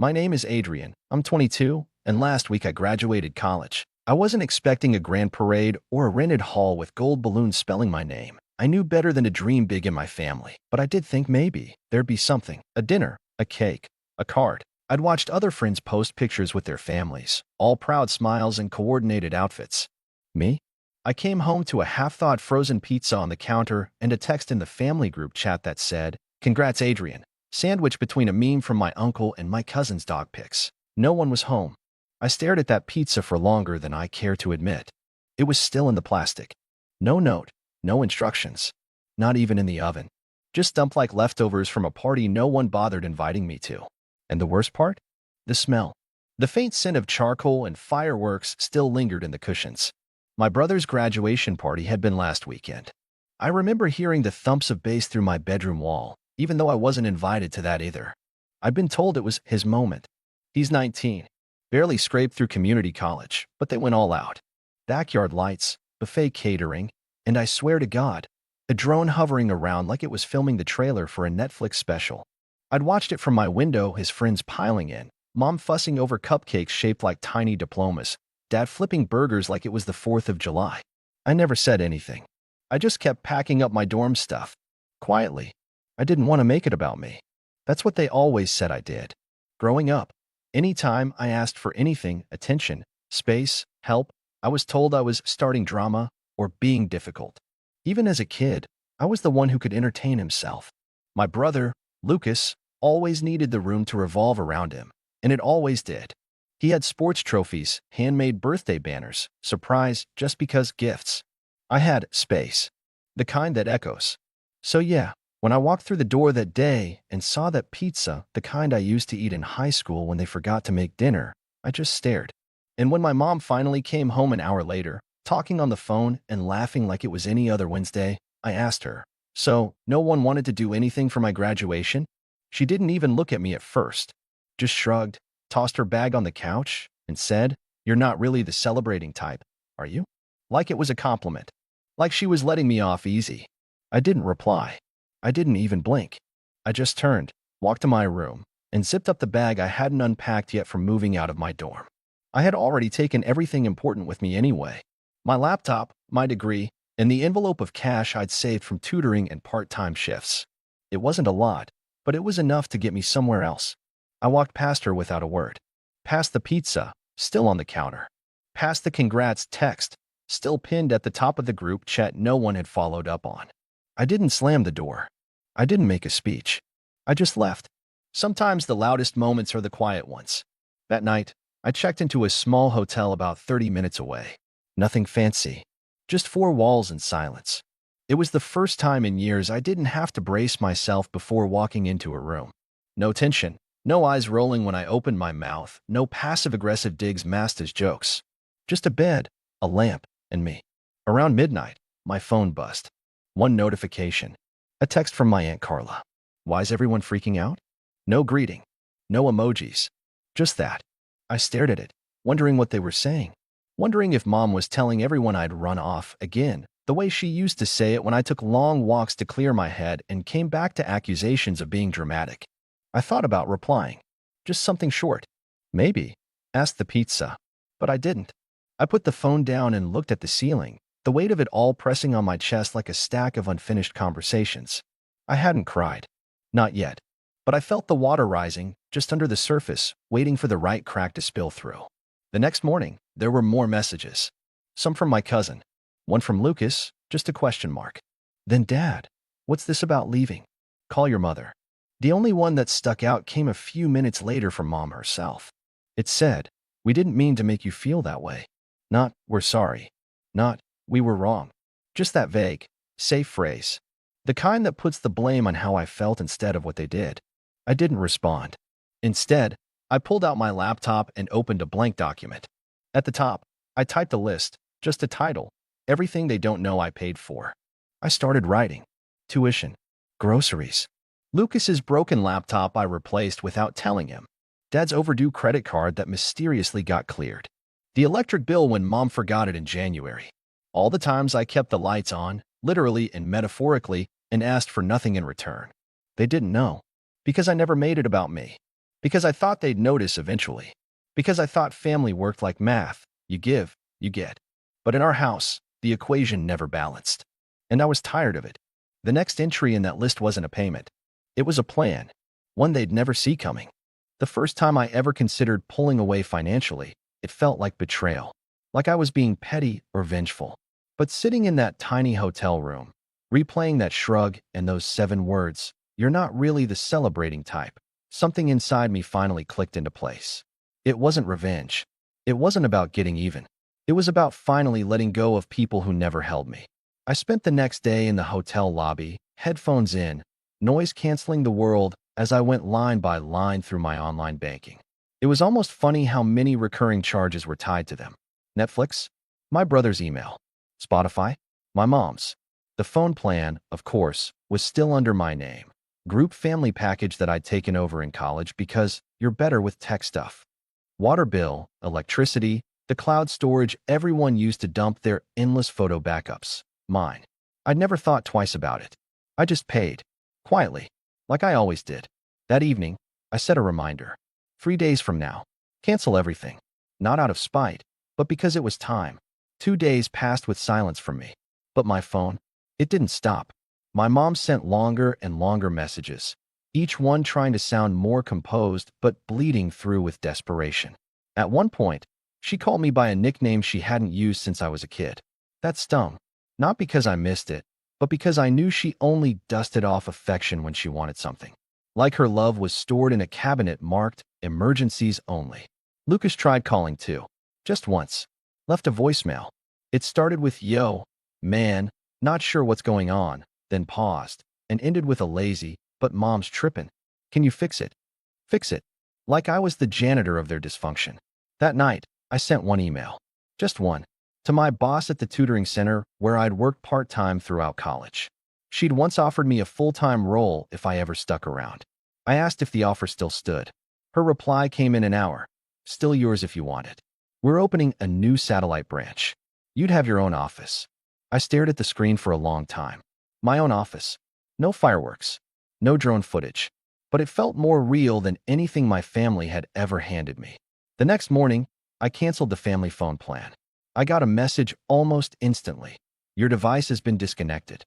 My name is Adrian. I'm 22, and last week I graduated college. I wasn't expecting a grand parade or a rented hall with gold balloons spelling my name. I knew better than to dream big in my family, but I did think maybe there'd be something. A dinner, a cake, a card. I'd watched other friends post pictures with their families, all proud smiles and coordinated outfits. Me? I came home to a half-thawed frozen pizza on the counter and a text in the family group chat that said, "Congrats, Adrian," sandwiched between a meme from my uncle and my cousin's dog pics. No one was home. I stared at that pizza for longer than I care to admit. It was still in the plastic. No note, no instructions. Not even in the oven. Just dumped like leftovers from a party no one bothered inviting me to. And the worst part? The smell. The faint scent of charcoal and fireworks still lingered in the cushions. My brother's graduation party had been last weekend. I remember hearing the thumps of bass through my bedroom wall, even though I wasn't invited to that either. I'd been told it was his moment. He's 19, barely scraped through community college, but they went all out. Backyard lights, buffet catering, and I swear to God, a drone hovering around like it was filming the trailer for a Netflix special. I'd watched it from my window, his friends piling in, Mom fussing over cupcakes shaped like tiny diplomas, Dad flipping burgers like it was the 4th of July. I never said anything. I just kept packing up my dorm stuff. Quietly. I didn't want to make it about me. That's what they always said I did. Growing up, anytime I asked for anything, attention, space, help, I was told I was starting drama or being difficult. Even as a kid, I was the one who could entertain himself. My brother, Lucas, always needed the room to revolve around him, and it always did. He had sports trophies, handmade birthday banners, surprise just because gifts. I had space, the kind that echoes. So yeah, when I walked through the door that day and saw that pizza, the kind I used to eat in high school when they forgot to make dinner, I just stared. And when my mom finally came home an hour later, talking on the phone and laughing like it was any other Wednesday, I asked her, "So, no one wanted to do anything for my graduation?" She didn't even look at me at first, just shrugged, tossed her bag on the couch, and said, "You're not really the celebrating type, are you?" Like it was a compliment. Like she was letting me off easy. I didn't reply. I didn't even blink. I just turned, walked to my room, and zipped up the bag I hadn't unpacked yet from moving out of my dorm. I had already taken everything important with me anyway. My laptop, my degree, and the envelope of cash I'd saved from tutoring and part-time shifts. It wasn't a lot, but it was enough to get me somewhere else. I walked past her without a word. Past the pizza, still on the counter. Past the congrats text, still pinned at the top of the group chat no one had followed up on. I didn't slam the door. I didn't make a speech. I just left. Sometimes the loudest moments are the quiet ones. That night, I checked into a small hotel about 30 minutes away. Nothing fancy. Just four walls and silence. It was the first time in years I didn't have to brace myself before walking into a room. No tension. No eyes rolling when I opened my mouth. No passive-aggressive digs masked as jokes. Just a bed, a lamp, and me. Around midnight, my phone buzzed. One notification. A text from my Aunt Carla. Why is everyone freaking out? No greeting. No emojis. Just that. I stared at it, wondering what they were saying. Wondering if Mom was telling everyone I'd run off again, the way she used to say it when I took long walks to clear my head and came back to accusations of being dramatic. I thought about replying. Just something short. Maybe. Asked the pizza. But I didn't. I put the phone down and looked at the ceiling, the weight of it all pressing on my chest like a stack of unfinished conversations. I hadn't cried. Not yet. But I felt the water rising, just under the surface, waiting for the right crack to spill through. The next morning, there were more messages. Some from my cousin. One from Lucas, just a question mark. Then Dad, what's this about leaving? Call your mother. The only one that stuck out came a few minutes later from Mom herself. It said, "We didn't mean to make you feel that way. Not, we're sorry. Not, we were wrong." Just that vague, safe phrase. The kind that puts the blame on how I felt instead of what they did. I didn't respond. Instead, I pulled out my laptop and opened a blank document. At the top, I typed a list, just a title, everything they don't know I paid for. I started writing. Tuition. Groceries. Lucas's broken laptop I replaced without telling him. Dad's overdue credit card that mysteriously got cleared. The electric bill when Mom forgot it in January. All the times I kept the lights on, literally and metaphorically, and asked for nothing in return. They didn't know. Because I never made it about me. Because I thought they'd notice eventually. Because I thought family worked like math. You give, you get. But in our house, the equation never balanced. And I was tired of it. The next entry in that list wasn't a payment. It was a plan, one they'd never see coming. The first time I ever considered pulling away financially, it felt like betrayal, like I was being petty or vengeful. But sitting in that tiny hotel room, replaying that shrug and those 7 words, "You're not really the celebrating type," something inside me finally clicked into place. It wasn't revenge. It wasn't about getting even. It was about finally letting go of people who never held me. I spent the next day in the hotel lobby, headphones in, noise canceling the world as I went line by line through my online banking. It was almost funny how many recurring charges were tied to them. Netflix, my brother's email. Spotify, my mom's. The phone plan, of course, was still under my name. Group family package that I'd taken over in college because you're better with tech stuff. Water bill, electricity, the cloud storage everyone used to dump their endless photo backups. Mine. I'd never thought twice about it. I just paid. Quietly. Like I always did. That evening, I set a reminder. 3 days from now. Cancel everything. Not out of spite, but because it was time. 2 days passed with silence from me. But my phone, it didn't stop. My mom sent longer and longer messages, each one trying to sound more composed but bleeding through with desperation. At one point, she called me by a nickname she hadn't used since I was a kid. That stung. Not because I missed it, but because I knew she only dusted off affection when she wanted something. Like her love was stored in a cabinet marked emergencies only. Lucas tried calling too. Just once. Left a voicemail. It started with, "Yo, man, not sure what's going on," then paused, and ended with a lazy, "But mom's trippin'. Can you fix it?" Fix it. Like I was the janitor of their dysfunction. That night, I sent one email. Just one. To my boss at the tutoring center where I'd worked part-time throughout college. She'd once offered me a full-time role if I ever stuck around. I asked if the offer still stood. Her reply came in an hour. "Still yours if you want it. We're opening a new satellite branch. You'd have your own office." I stared at the screen for a long time. My own office. No fireworks. No drone footage. But it felt more real than anything my family had ever handed me. The next morning, I canceled the family phone plan. I got a message almost instantly. "Your device has been disconnected."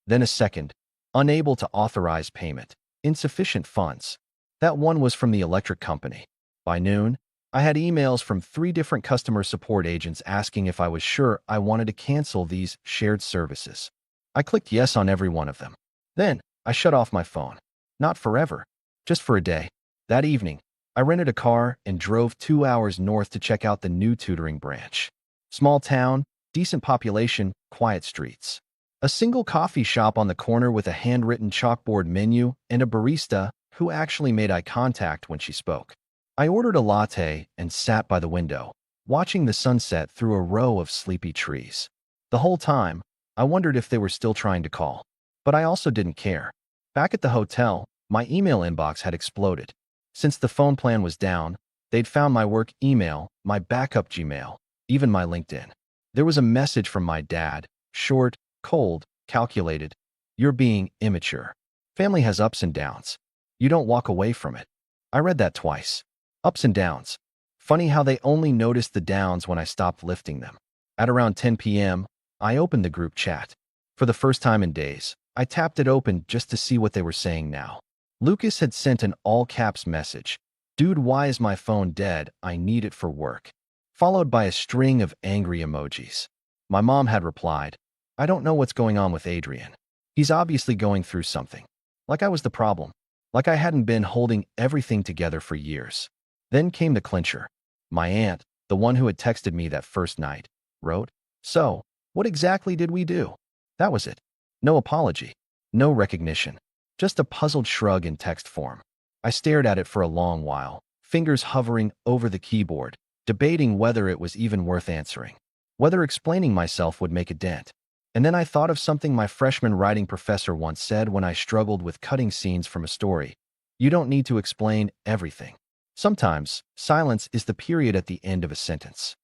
Then a second. "Unable to authorize payment. Insufficient funds." That one was from the electric company. By noon, I had emails from 3 different customer support agents asking if I was sure I wanted to cancel these shared services. I clicked yes on every one of them. Then, I shut off my phone. Not forever. Just for a day. That evening, I rented a car and drove 2 hours north to check out the new tutoring branch. Small town, decent population, quiet streets. A single coffee shop on the corner with a handwritten chalkboard menu and a barista who actually made eye contact when she spoke. I ordered a latte and sat by the window, watching the sunset through a row of sleepy trees. The whole time, I wondered if they were still trying to call. But I also didn't care. Back at the hotel, my email inbox had exploded. Since the phone plan was down, they'd found my work email, my backup Gmail, even my LinkedIn. There was a message from my dad, short, cold, calculated. "You're being immature. Family has ups and downs. You don't walk away from it." I read that twice. Ups and downs. Funny how they only noticed the downs when I stopped lifting them. At around 10 p.m., I opened the group chat. For the first time in days, I tapped it open just to see what they were saying now. Lucas had sent an all-caps message. "Dude, why is my phone dead? I need it for work." Followed by a string of angry emojis. My mom had replied, "I don't know what's going on with Adrian. He's obviously going through something." Like I was the problem. Like I hadn't been holding everything together for years. Then came the clincher. My aunt, the one who had texted me that first night, wrote, "So, what exactly did we do?" That was it. No apology. No recognition. Just a puzzled shrug in text form. I stared at it for a long while, fingers hovering over the keyboard, debating whether it was even worth answering, whether explaining myself would make a dent. And then I thought of something my freshman writing professor once said when I struggled with cutting scenes from a story. You don't need to explain everything. Sometimes, silence is the period at the end of a sentence.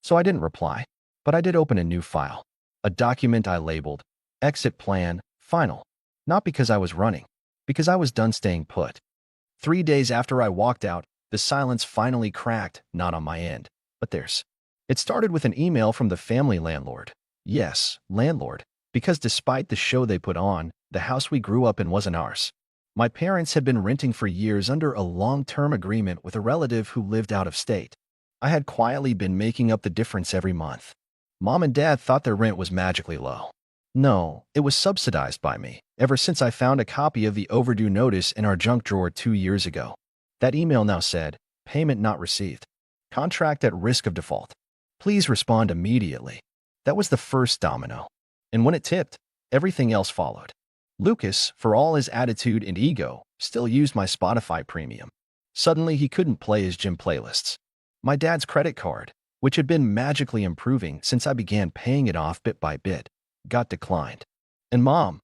So I didn't reply, but I did open a new file. A document I labeled, Exit Plan, Final. Not because I was running, because I was done staying put. 3 days after I walked out, the silence finally cracked, not on my end, but theirs. It started with an email from the family landlord. Yes, landlord, because despite the show they put on, the house we grew up in wasn't ours. My parents had been renting for years under a long-term agreement with a relative who lived out of state. I had quietly been making up the difference every month. Mom and Dad thought their rent was magically low. No, it was subsidized by me, ever since I found a copy of the overdue notice in our junk drawer 2 years ago. That email now said, payment not received. Contract at risk of default. Please respond immediately. That was the first domino. And when it tipped, everything else followed. Lucas, for all his attitude and ego, still used my Spotify premium. Suddenly, he couldn't play his gym playlists. My dad's credit card, which had been magically improving since I began paying it off bit by bit, got declined. And Mom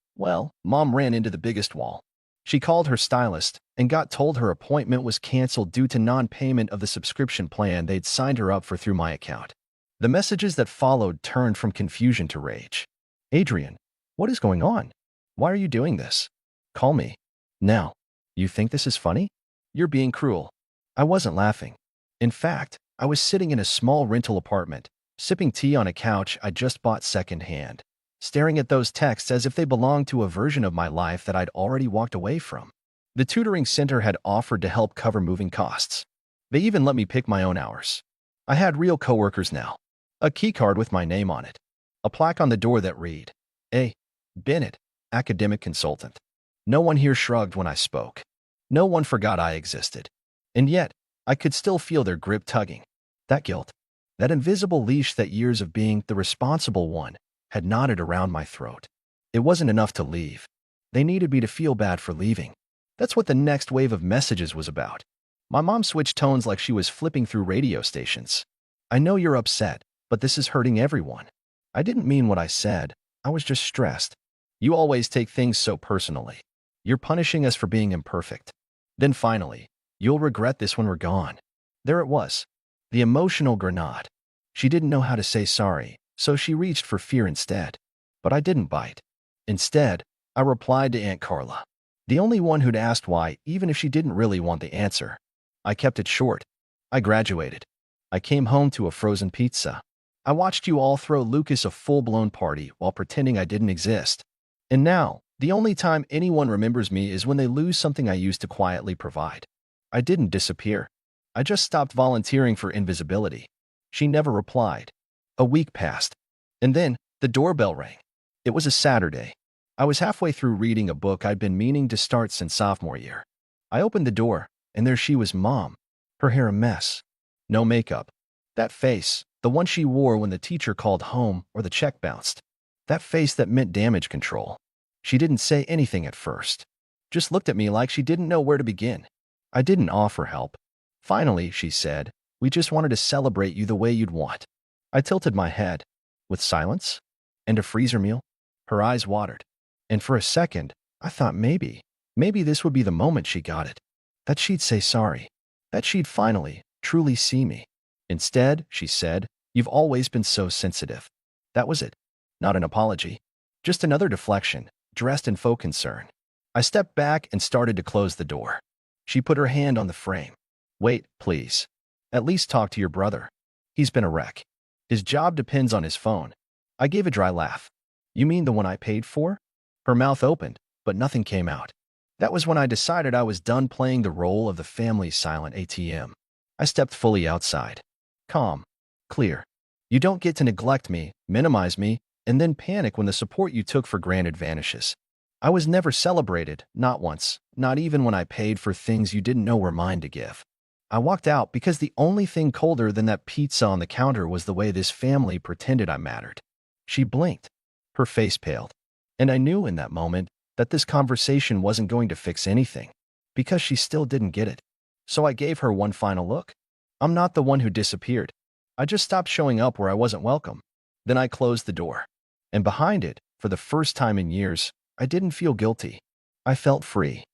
ran into the biggest wall. She called her stylist and got told her appointment was canceled due to non-payment of the subscription plan they'd signed her up for through my account. The messages that followed turned from confusion to rage. Adrian, what is going on? Why are you doing this? Call me. Now. You think this is funny? You're being cruel. I wasn't laughing. In fact, I was sitting in a small rental apartment, sipping tea on a couch I just bought secondhand, staring at those texts as if they belonged to a version of my life that I'd already walked away from. The tutoring center had offered to help cover moving costs. They even let me pick my own hours. I had real coworkers now. A key card with my name on it. A plaque on the door that read, A. Bennett, academic consultant. No one here shrugged when I spoke. No one forgot I existed. And yet, I could still feel their grip tugging. That guilt, that invisible leash that years of being the responsible one had knotted around my throat. It wasn't enough to leave. They needed me to feel bad for leaving. That's what the next wave of messages was about. My mom switched tones like she was flipping through radio stations. I know you're upset, but this is hurting everyone. I didn't mean what I said. I was just stressed. You always take things so personally. You're punishing us for being imperfect. Then finally, you'll regret this when we're gone. There it was. The emotional grenade. She didn't know how to say sorry, so she reached for fear instead. But I didn't bite. Instead, I replied to Aunt Carla, the only one who'd asked why, even if she didn't really want the answer. I kept it short. I graduated. I came home to a frozen pizza. I watched you all throw Lucas a full-blown party while pretending I didn't exist. And now, the only time anyone remembers me is when they lose something I used to quietly provide. I didn't disappear. I just stopped volunteering for invisibility. She never replied. A week passed. And then, the doorbell rang. It was a Saturday. I was halfway through reading a book I'd been meaning to start since sophomore year. I opened the door, and there she was, Mom. Her hair a mess. No makeup. That face, the one she wore when the teacher called home or the check bounced. That face that meant damage control. She didn't say anything at first. Just looked at me like she didn't know where to begin. I didn't offer help. Finally, she said, we just wanted to celebrate you the way you'd want. I tilted my head. With silence? And a freezer meal? Her eyes watered. And for a second, I thought maybe this would be the moment she got it. That she'd say sorry. That she'd finally, truly see me. Instead, she said, you've always been so sensitive. That was it. Not an apology. Just another deflection, dressed in faux concern. I stepped back and started to close the door. She put her hand on the frame. Wait, please. At least talk to your brother. He's been a wreck. His job depends on his phone. I gave a dry laugh. You mean the one I paid for? Her mouth opened, but nothing came out. That was when I decided I was done playing the role of the family's silent ATM. I stepped fully outside. Calm. Clear. You don't get to neglect me, minimize me, and then panic when the support you took for granted vanishes. I was never celebrated, not once, not even when I paid for things you didn't know were mine to give. I walked out because the only thing colder than that pizza on the counter was the way this family pretended I mattered. She blinked. Her face paled. And I knew in that moment that this conversation wasn't going to fix anything, because she still didn't get it. So I gave her one final look. I'm not the one who disappeared. I just stopped showing up where I wasn't welcome. Then I closed the door. And behind it, for the first time in years, I didn't feel guilty. I felt free.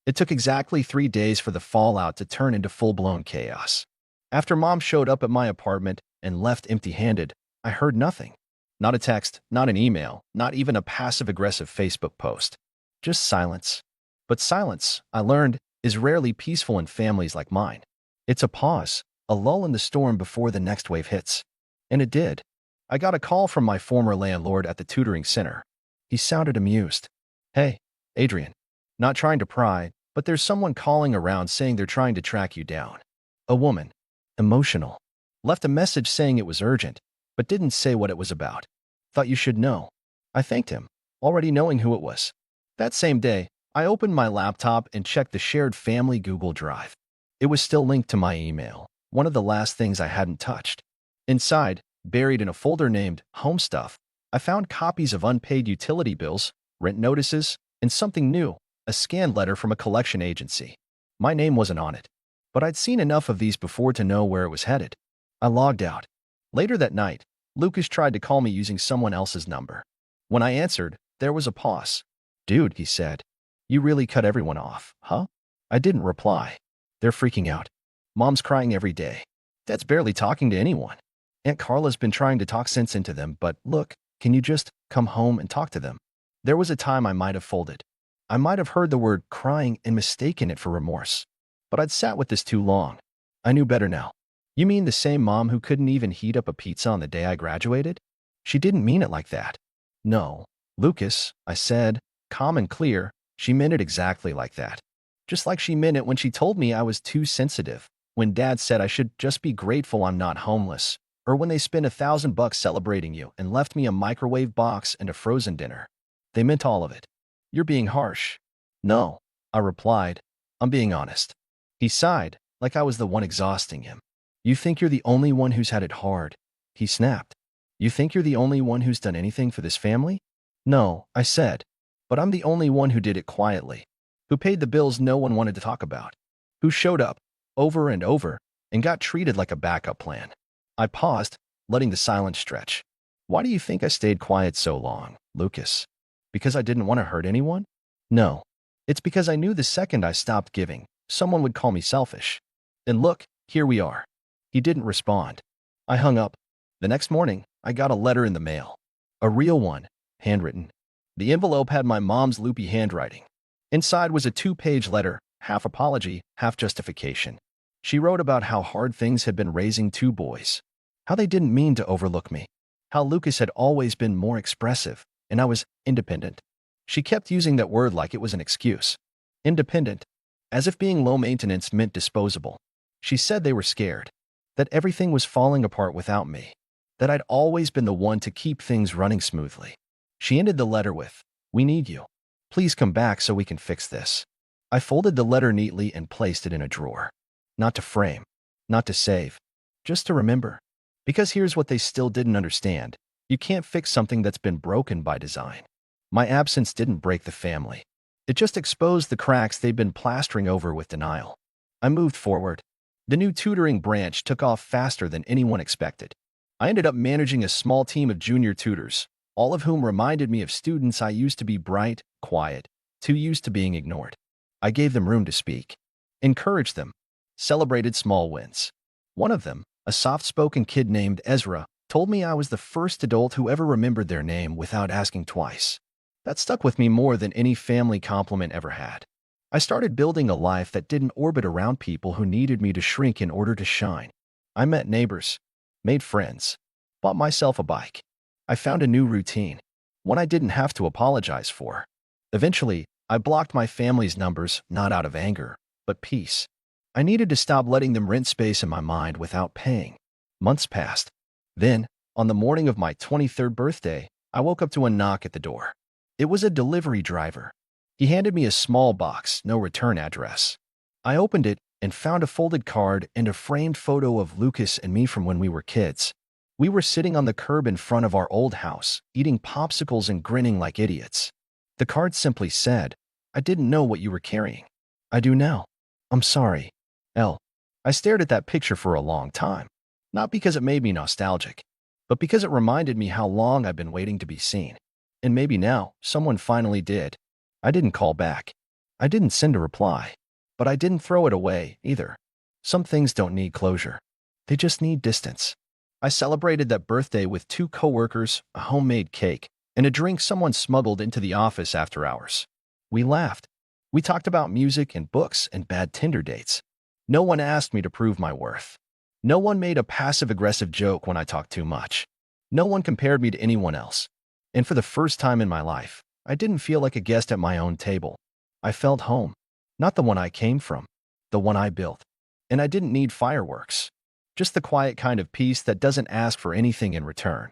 It took exactly 3 days for the fallout to turn into full-blown chaos. After Mom showed up at my apartment and left empty-handed, I heard nothing. Not a text, not an email, not even a passive-aggressive Facebook post. Just silence. But silence, I learned, is rarely peaceful in families like mine. It's a pause, a lull in the storm before the next wave hits. And it did. I got a call from my former landlord at the tutoring center. He sounded amused. "Hey, Adrian. Not trying to pry, but there's someone calling around saying they're trying to track you down." A woman. Emotional. Left a message saying it was urgent, but didn't say what it was about. "Thought you should know." I thanked him, already knowing who it was. That same day, I opened my laptop and checked the shared family Google Drive. It was still linked to my email, one of the last things I hadn't touched. Inside, buried in a folder named Home Stuff, I found copies of unpaid utility bills, rent notices, and something new, a scanned letter from a collection agency. My name wasn't on it, but I'd seen enough of these before to know where it was headed. I logged out. Later that night, Lucas tried to call me using someone else's number. When I answered, there was a pause. "Dude," he said, "you really cut everyone off, huh?" I didn't reply. "They're freaking out. Mom's crying every day. Dad's barely talking to anyone. Aunt Carla's been trying to talk sense into them, but look, can you just come home and talk to them?" There was a time I might have folded. I might have heard the word crying and mistaken it for remorse. But I'd sat with this too long. I knew better now. "You mean the same mom who couldn't even heat up a pizza on the day I graduated?" She didn't mean it like that. "No, Lucas," I said, calm and clear. She meant it exactly like that. Just like she meant it when she told me I was too sensitive, when Dad said I should just be grateful I'm not homeless, or when they spent $1,000 celebrating you and left me a microwave box and a frozen dinner. They meant all of it. "You're being harsh." "No," I replied. "I'm being honest." He sighed, like I was the one exhausting him. "You think you're the only one who's had it hard," he snapped. "You think you're the only one who's done anything for this family?" "No," I said, "but I'm the only one who did it quietly, who paid the bills no one wanted to talk about, who showed up, over and over, and got treated like a backup plan." I paused, letting the silence stretch. "Why do you think I stayed quiet so long, Lucas? Because I didn't want to hurt anyone? No. It's because I knew the second I stopped giving, someone would call me selfish. And look, here we are." He didn't respond. I hung up. The next morning, I got a letter in the mail. A real one, handwritten. The envelope had my mom's loopy handwriting. Inside was a 2-page letter, half apology, half justification. She wrote about how hard things had been raising 2 boys, how they didn't mean to overlook me, how Lucas had always been more expressive, and I was independent. She kept using that word like it was an excuse. Independent, as if being low maintenance meant disposable. She said they were scared, that everything was falling apart without me, that I'd always been the one to keep things running smoothly. She ended the letter with, "We need you. Please come back so we can fix this." I folded the letter neatly and placed it in a drawer. Not to frame, not to save, just to remember. Because here's what they still didn't understand. You can't fix something that's been broken by design. My absence didn't break the family. It just exposed the cracks they'd been plastering over with denial. I moved forward. The new tutoring branch took off faster than anyone expected. I ended up managing a small team of junior tutors, all of whom reminded me of students I used to be bright, quiet, too used to being ignored. I gave them room to speak, encouraged them, celebrated small wins. One of them, a soft-spoken kid named Ezra, told me I was the first adult who ever remembered their name without asking twice. That stuck with me more than any family compliment ever had. I started building a life that didn't orbit around people who needed me to shrink in order to shine. I met neighbors, made friends, bought myself a bike. I found a new routine, one I didn't have to apologize for. Eventually, I blocked my family's numbers, not out of anger, but peace. I needed to stop letting them rent space in my mind without paying. Months passed. Then, on the morning of my 23rd birthday, I woke up to a knock at the door. It was a delivery driver. He handed me a small box, no return address. I opened it and found a folded card and a framed photo of Lucas and me from when we were kids. We were sitting on the curb in front of our old house, eating popsicles and grinning like idiots. The card simply said, "I didn't know what you were carrying. I do now. I'm sorry. L." I stared at that picture for a long time, not because it made me nostalgic, but because it reminded me how long I've been waiting to be seen. And maybe now, someone finally did. I didn't call back. I didn't send a reply. But I didn't throw it away, either. Some things don't need closure. They just need distance. I celebrated that birthday with 2 coworkers, a homemade cake, and a drink someone smuggled into the office after hours. We laughed, We talked about music and books and bad Tinder dates. No one asked me to prove my worth. No one made a passive-aggressive joke when I talked too much. No one compared me to anyone else. And for the first time in my life, I didn't feel like a guest at my own table. I felt home. Not the one I came from, the one I built. And I didn't need fireworks. Just the quiet kind of peace that doesn't ask for anything in return.